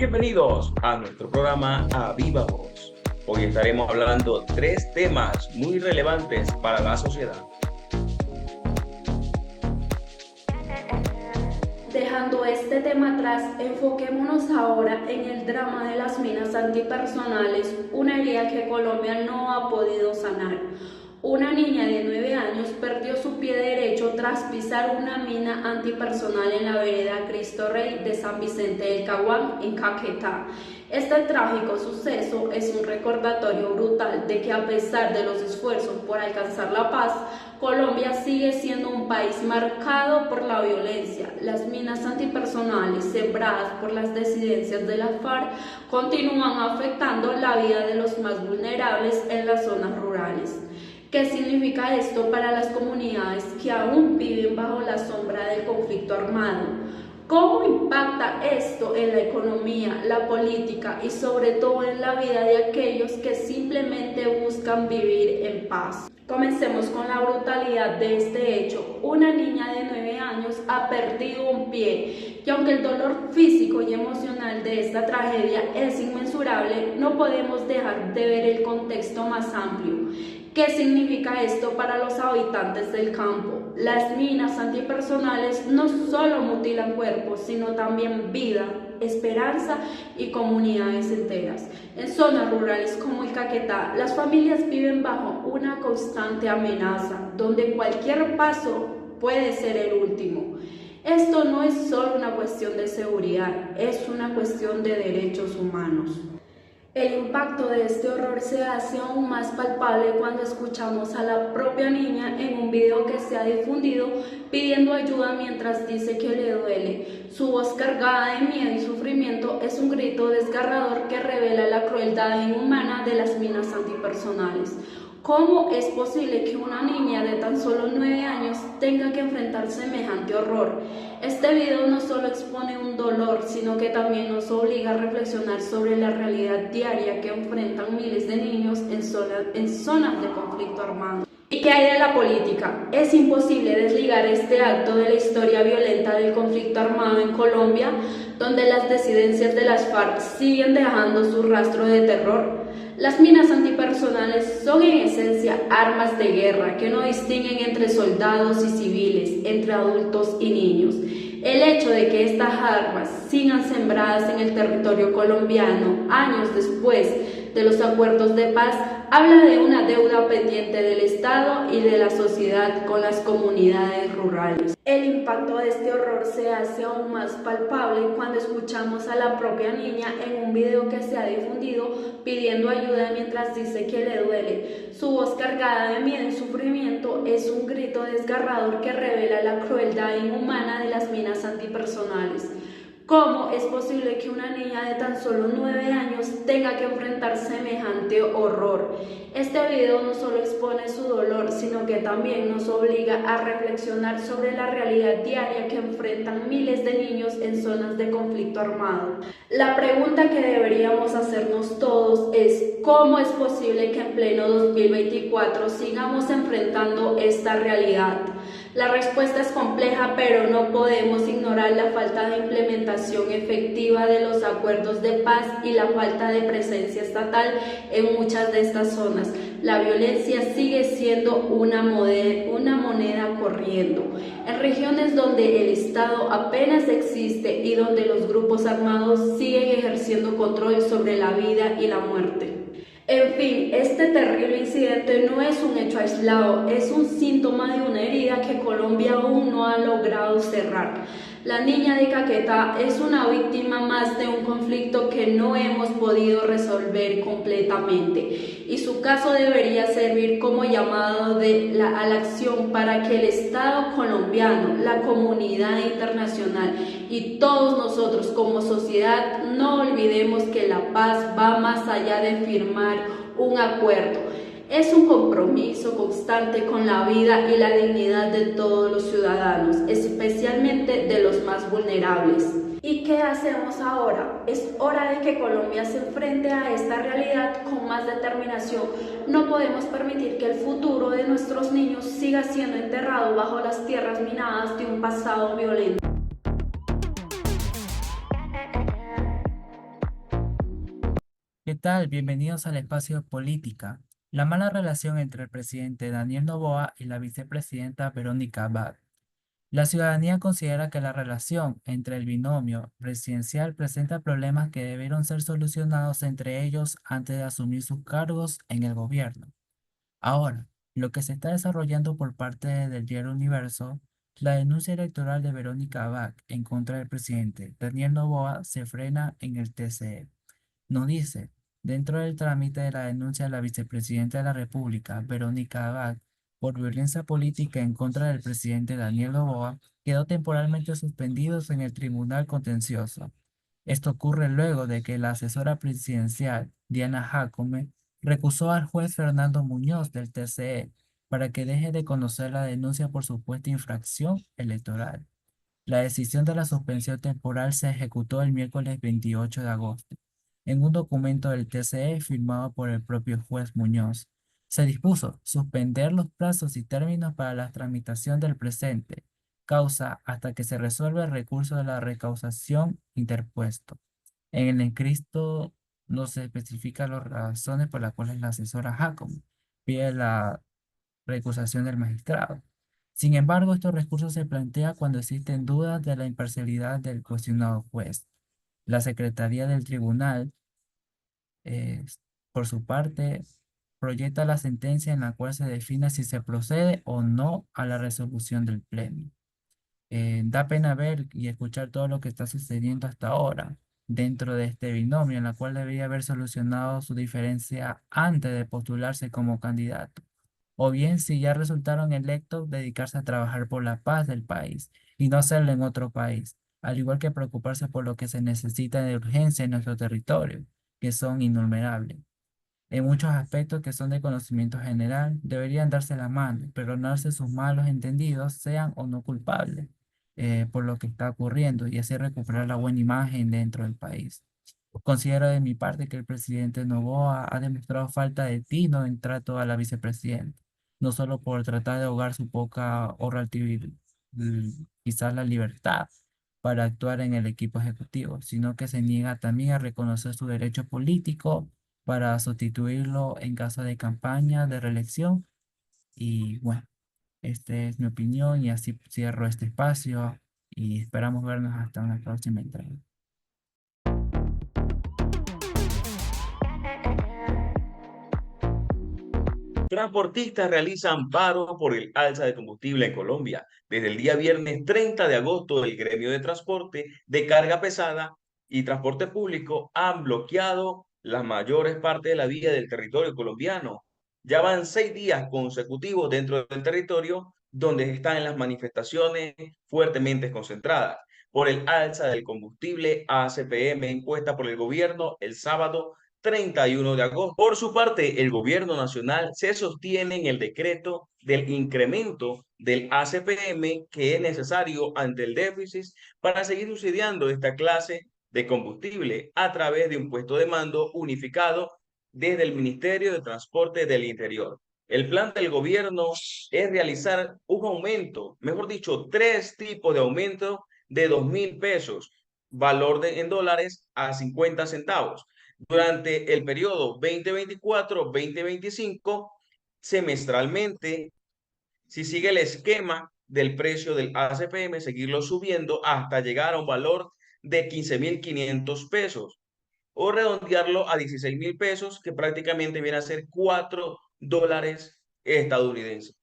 Bienvenidos a nuestro programa A Viva Voz. Hoy estaremos hablando 3 temas muy relevantes para la sociedad. Dejando este tema atrás, enfoquémonos ahora en el drama de las minas antipersonales, una herida que Colombia no ha podido sanar. Una niña de 9 años perdió su pie derecho tras pisar una mina antipersonal en la vereda Cristo Rey de San Vicente del Caguán, en Caquetá. Este trágico suceso es un recordatorio brutal de que a pesar de los esfuerzos por alcanzar la paz, Colombia sigue siendo un país marcado por la violencia. Las minas antipersonales sembradas por las disidencias de la FARC continúan afectando la vida de los más vulnerables en las zonas rurales. ¿Qué significa esto para las comunidades que aún viven bajo la sombra del conflicto armado? ¿Cómo impacta esto en la economía, la política y sobre todo en la vida de aquellos que simplemente buscan vivir en paz? Comencemos con la brutalidad de este hecho. Una niña de 9 años ha perdido un pie y aunque el dolor físico y emocional de esta tragedia es inmensurable, no podemos dejar de ver el contexto más amplio. ¿Qué significa esto para los habitantes del campo? Las minas antipersonales no solo mutilan cuerpos, sino también vida, esperanza y comunidades enteras. En zonas rurales como el Caquetá, las familias viven bajo una constante amenaza, donde cualquier paso puede ser el último. Esto no es solo una cuestión de seguridad, es una cuestión de derechos humanos. El impacto de este horror se hace aún más palpable cuando escuchamos a la propia niña en un video que se ha difundido pidiendo ayuda mientras dice que le duele. Su voz cargada de miedo y sufrimiento es un grito desgarrador que revela la crueldad inhumana de las minas antipersonales. ¿Cómo es posible que una niña de tan solo 9 años tenga que enfrentar semejante horror? Este video no solo expone un dolor, sino que también nos obliga a reflexionar sobre la realidad diaria que enfrentan miles de niños en zonas de conflicto armado. ¿Y qué hay de la política? Es imposible desligar este acto de la historia violenta del conflicto armado en Colombia, donde las disidencias de las FARC siguen dejando su rastro de terror. Las minas antipersonales son en esencia armas de guerra que no distinguen entre soldados y civiles, entre adultos y niños. El hecho de que estas armas sigan sembradas en el territorio colombiano años después de los acuerdos de paz habla de una deuda pendiente del Estado y de la sociedad con las comunidades rurales. El impacto de este horror se hace aún más palpable cuando escuchamos a la propia niña en un video que se ha difundido pidiendo ayuda mientras dice que le duele. Su voz cargada de miedo y sufrimiento es un grito desgarrador que revela la crueldad inhumana de las minas antipersonales. ¿Cómo es posible que una niña de tan solo 9 años tenga que enfrentar semejante horror? Este video no solo expone su dolor, sino que también nos obliga a reflexionar sobre la realidad diaria que enfrentan miles de niños en zonas de conflicto armado. La pregunta que deberíamos hacernos todos es ¿cómo es posible que en pleno 2024 sigamos enfrentando esta realidad? La respuesta es compleja, pero no podemos ignorar la falta de implementación efectiva de los acuerdos de paz y la falta de presencia estatal en muchas de estas zonas. La violencia sigue siendo una moneda corriendo. En regiones donde el Estado apenas existe y donde los grupos armados siguen ejerciendo control sobre la vida y la muerte. En fin, este terrible incidente no es un hecho aislado, es un síntoma de una herida que Colombia aún no ha logrado cerrar. La niña de Caquetá es una víctima más de un conflicto que no hemos podido resolver completamente y su caso debería servir como llamado a la acción para que el Estado colombiano, la comunidad internacional y todos nosotros como sociedad no olvidemos que la paz va más allá de firmar un acuerdo. Es un compromiso constante con la vida y la dignidad de todos los ciudadanos, especialmente de los más vulnerables. ¿Y qué hacemos ahora? Es hora de que Colombia se enfrente a esta realidad con más determinación. No podemos permitir que el futuro de nuestros niños siga siendo enterrado bajo las tierras minadas de un pasado violento. ¿Qué tal? Bienvenidos al espacio de política. La mala relación entre el presidente Daniel Noboa y la vicepresidenta Verónica Abad. La ciudadanía considera que la relación entre el binomio presidencial presenta problemas que debieron ser solucionados entre ellos antes de asumir sus cargos en el gobierno. Ahora, lo que se está desarrollando por parte del diario Universo, la denuncia electoral de Verónica Abad en contra del presidente Daniel Noboa se frena en el TCE. Nos dice, dentro del trámite de la denuncia de la vicepresidenta de la República, Verónica Abad, por violencia política en contra del presidente Daniel Noboa, quedó temporalmente suspendidos en el Tribunal Contencioso. Esto ocurre luego de que la asesora presidencial, Diana Jacome, recusó al juez Fernando Muñoz del TCE para que deje de conocer la denuncia por supuesta infracción electoral. La decisión de la suspensión temporal se ejecutó el miércoles 28 de agosto. En un documento del TCE firmado por el propio juez Muñoz, se dispuso suspender los plazos y términos para la tramitación del presente causa hasta que se resuelva el recurso de la recausación interpuesto. En el escrito no se especifican las razones por las cuales la asesora Jacome pide la recusación del magistrado. Sin embargo, estos recursos se plantean cuando existen dudas de la imparcialidad del cuestionado juez. La Secretaría del Tribunal, eh, por su parte, proyecta la sentencia en la cual se define si se procede o no a la resolución del Pleno. Da pena ver y escuchar todo lo que está sucediendo hasta ahora dentro de este binomio, en la cual debería haber solucionado su diferencia antes de postularse como candidato. O bien, si ya resultaron electos, dedicarse a trabajar por la paz del país y no hacerlo en otro país, al igual que preocuparse por lo que se necesita de urgencia en nuestro territorio, que son innumerables. En muchos aspectos que son de conocimiento general, deberían darse la mano, perdonarse sus malos entendidos, sean o no culpables, por lo que está ocurriendo y así recuperar la buena imagen dentro del país. Considero de mi parte que el presidente Noboa ha demostrado falta de tino en trato a la vicepresidenta, no solo por tratar de ahogar su poca o quizás la libertad para actuar en el equipo ejecutivo, sino que se niega también a reconocer su derecho político para sustituirlo en caso de campaña de reelección. Y bueno, esta es mi opinión y así cierro este espacio y esperamos vernos hasta una próxima entrega. Transportistas realizan paro por el alza de combustible en Colombia. Desde el día viernes 30 de agosto, el gremio de transporte de carga pesada y transporte público han bloqueado las mayores partes de la vía del territorio colombiano. Ya van 6 días consecutivos dentro del territorio donde están las manifestaciones fuertemente concentradas por el alza del combustible ACPM impuesta por el gobierno el sábado 31 de agosto. Por su parte, el gobierno nacional se sostiene en el decreto del incremento del ACPM que es necesario ante el déficit para seguir subsidiando esta clase de combustible a través de un puesto de mando unificado desde el Ministerio de Transporte del Interior. El plan del gobierno es realizar un aumento, mejor dicho, 3 tipos de aumento de 2.000 pesos, valor en dólares a 50 centavos durante el periodo 2024-2025 semestralmente, si sigue el esquema del precio del ACPM, seguirlo subiendo hasta llegar a un valor de 15.500 pesos o redondearlo a 16.000 pesos, que prácticamente viene a ser 4 dólares estadounidenses.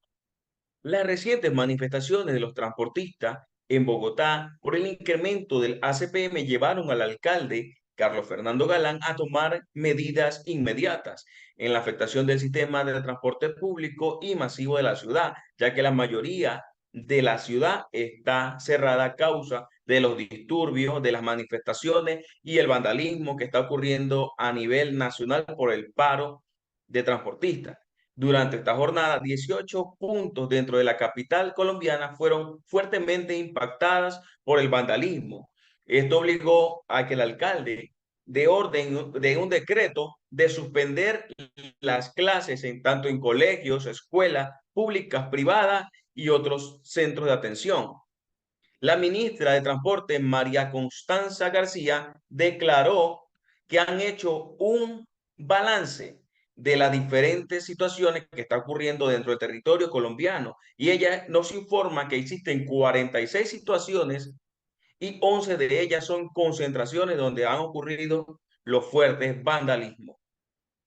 Las recientes manifestaciones de los transportistas en Bogotá por el incremento del ACPM llevaron al alcalde Carlos Fernando Galán a tomar medidas inmediatas en la afectación del sistema de transporte público y masivo de la ciudad, ya que la mayoría de la ciudad está cerrada a causa de los disturbios, de las manifestaciones y el vandalismo que está ocurriendo a nivel nacional por el paro de transportistas. Durante esta jornada, 18 puntos dentro de la capital colombiana fueron fuertemente impactadas por el vandalismo. Esto obligó a que el alcalde de orden de un decreto de suspender las clases en tanto en colegios, escuelas públicas, privadas y otros centros de atención. La ministra de Transporte, María Constanza García, declaró que han hecho un balance de las diferentes situaciones que está ocurriendo dentro del territorio colombiano. Y ella nos informa que existen 46 situaciones y 11 de ellas son concentraciones donde han ocurrido los fuertes vandalismos.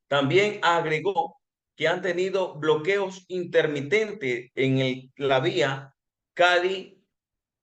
También agregó que han tenido bloqueos intermitentes en la vía Cali,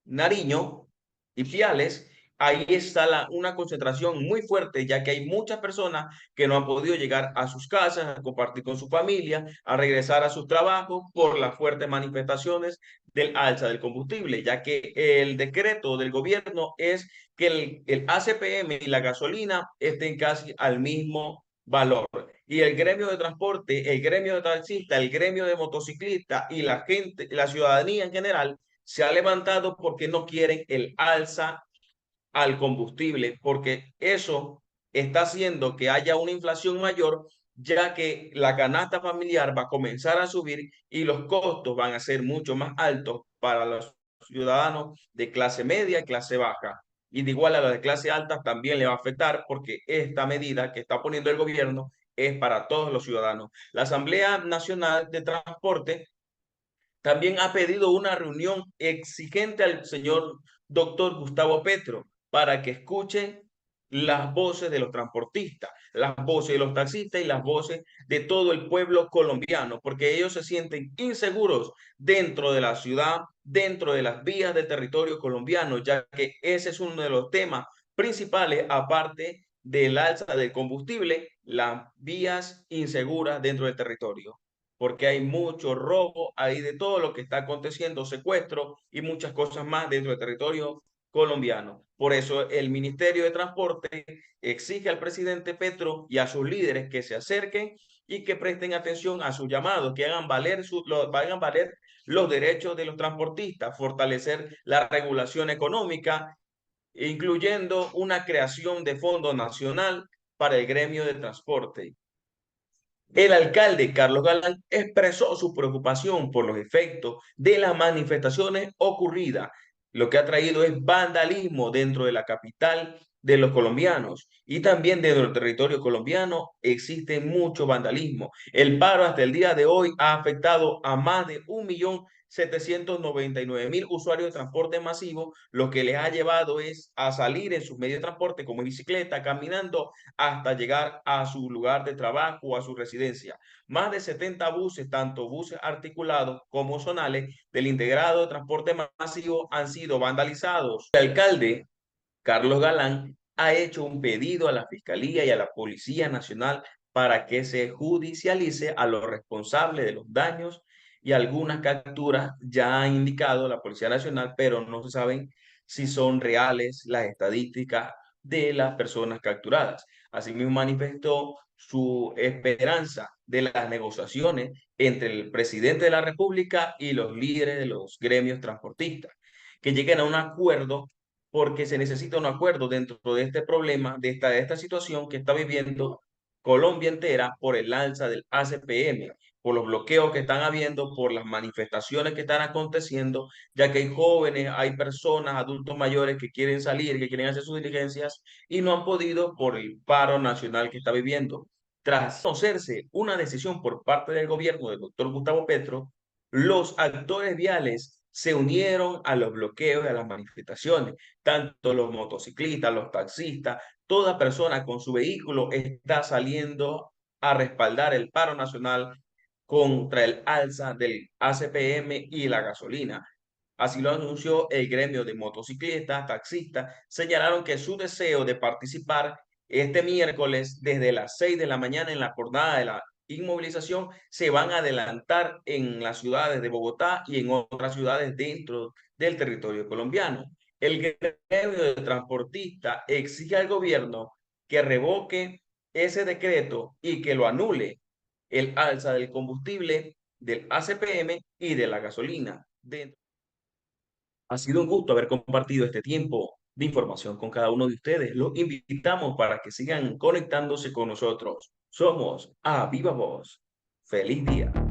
Nariño y Piales. Ahí está una concentración muy fuerte, ya que hay muchas personas que no han podido llegar a sus casas, a compartir con su familia, a regresar a sus trabajos por las fuertes manifestaciones del alza del combustible, ya que el decreto del gobierno es que el ACPM y la gasolina estén casi al mismo valor. Y el gremio de transporte, el gremio de taxistas, el gremio de motociclistas y la gente, la ciudadanía en general, se ha levantado porque no quieren el alza al combustible, porque eso está haciendo que haya una inflación mayor, ya que la canasta familiar va a comenzar a subir y los costos van a ser mucho más altos para los ciudadanos de clase media y clase baja. Y de igual a los de clase alta también le va a afectar porque esta medida que está poniendo el gobierno es para todos los ciudadanos. La Asamblea Nacional de Transporte también ha pedido una reunión exigente al señor doctor Gustavo Petro para que escuche las voces de los transportistas, las voces de los taxistas y las voces de todo el pueblo colombiano, porque ellos se sienten inseguros dentro de la ciudad, dentro de las vías del territorio colombiano, ya que ese es uno de los temas principales, aparte del alza del combustible, las vías inseguras dentro del territorio porque hay mucho robo, hay de todo lo que está aconteciendo, secuestro y muchas cosas más dentro del territorio colombiano. Por eso el Ministerio de Transporte exige al presidente Petro y a sus líderes que se acerquen y que presten atención a sus llamados, que hagan valer los derechos de los transportistas, fortalecer la regulación económica, incluyendo una creación de fondo nacional para el gremio de transporte. El alcalde Carlos Galán expresó su preocupación por los efectos de las manifestaciones ocurridas, lo que ha traído es vandalismo dentro de la capital de los colombianos y también dentro del territorio colombiano existe mucho vandalismo. El paro hasta el día de hoy ha afectado a más de 1.799.000 usuarios de transporte masivo, lo que les ha llevado es a salir en sus medios de transporte como bicicleta, caminando hasta llegar a su lugar de trabajo o a su residencia. Más de 70 buses, tanto buses articulados como zonales, del integrado de transporte masivo han sido vandalizados. El alcalde, Carlos Galán, ha hecho un pedido a la Fiscalía y a la Policía Nacional para que se judicialice a los responsables de los daños y algunas capturas ya ha indicado la Policía Nacional, pero no se saben si son reales las estadísticas de las personas capturadas. Asimismo manifestó su esperanza de las negociaciones entre el presidente de la República y los líderes de los gremios transportistas, que lleguen a un acuerdo porque se necesita un acuerdo dentro de este problema, de esta situación que está viviendo Colombia entera por el alza del ACPM, por los bloqueos que están habiendo, por las manifestaciones que están aconteciendo, ya que hay jóvenes, hay personas, adultos mayores que quieren salir, que quieren hacer sus diligencias y no han podido por el paro nacional que está viviendo. Tras conocerse una decisión por parte del gobierno del doctor Gustavo Petro, los actores viales se unieron a los bloqueos y a las manifestaciones, tanto los motociclistas, los taxistas, toda persona con su vehículo está saliendo a respaldar el paro nacional contra el alza del ACPM y la gasolina. Así lo anunció el gremio de motociclistas, taxistas, señalaron que su deseo de participar este miércoles desde las 6 de la mañana en la jornada de la inmovilización se van a adelantar en las ciudades de Bogotá y en otras ciudades dentro del territorio colombiano. El gremio de transportistas exige al gobierno que revoque ese decreto y que lo anule el alza del combustible, del ACPM y de la gasolina. Ha sido un gusto haber compartido este tiempo de información con cada uno de ustedes. Los invitamos para que sigan conectándose con nosotros. Somos a Viva Voz. Feliz día.